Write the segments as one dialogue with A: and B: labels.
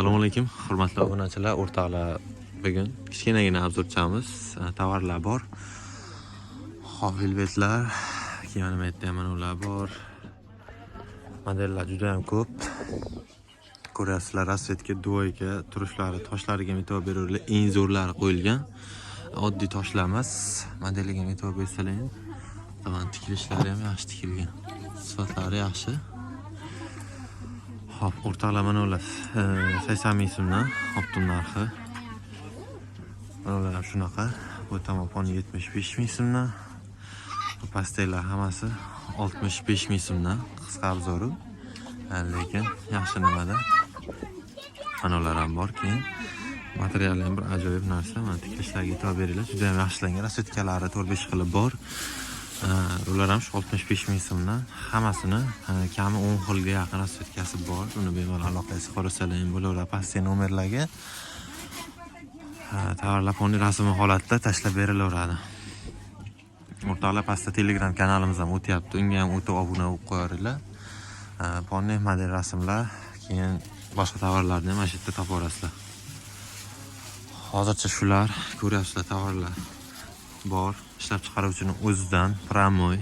A: Assalomu alaykum, hurmatli obunachilar, o'rtoqlar. Bugun kichkinagina obzorchamiz, tovarlar bor. Velvetlar, keyin mana ular bor. Modellar juda ham ko'p. Ko'rasizlar, rasvetga, duoyga, turishlari, toshlariga e'tibor beringlar. Eng zo'rlari qo'yilgan. Oddiy toshlar emas. Modeliga e'tibor bersalaring. Tamam, tikilishlari ham yaxshi tikilgan. Sifatlari yaxshi. Hop, o'rtoqlar, mana ular 80 ming so'mdan optim narxi. Mana ular ham shunaqa. Bu tomon 75 ming so'mdan. Bu pastellar hammasi 65 ming so'mdan. Qisqa obzoru. Lekin yaxshi nimada. Mana ular ham bor. Keyin materiali ham bir ajoyib narsa. Mana tikilishlarga e'tibor beringlar. Juda ham yaxshilangan. Rasvetkalari 4-5 xil bor. Ular ham 65 ming so'mdan. Hammasini kami 10 xilga yaqin rasvetkasi bor. Uni bemalol aloqasi qo'rsalang bo'laveradi. Pastki nomerlarga tovarlar ponni rasmi holatda tashlab berilaveradi. O'rtoqlar, pastda Telegram kanalimiz ham o'tyapti. Unga ham o'tib obuna bo'lib qo'yaringlar. Ponni model rasmlar, keyin boshqa tovarlarni ham mana shu yerda topa olasizlar. Hozircha shular, ko'ryapsizlar, tovarlar bor. Ishlab chiqaruvchining o'zidan promoy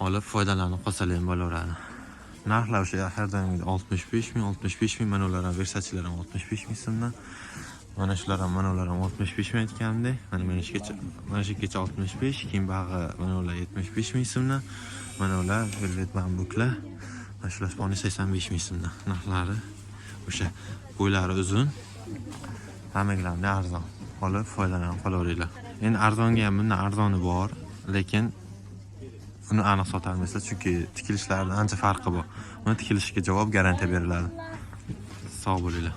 A: olib foydalanib qolsalar bo'laveradi. Narxlar o'sha har doimgidek 65 ming, mana ular ham Versace'lar ham 65 ming so'mdan. Mana shular ham, mana ular ham 65 ming aytganimdek. Mana shu kecha 65, keyin bag'i mana ular 75 ming so'mdan. Mana ular velvet bambuklar. Mana shular 85 ming so'mdan. Narxlari o'sha bo'ylari uzun, hammalardan arzon. Olib foydalanib qolaveringlar. Endi arzonga ham bundan arzoni bor, lekin uni aniq sotolmaysizlar, chunki tikilishlardan ancha farqi bor. Uni tikilishiga javob garantiya beriladi. Sog' bo'linglar.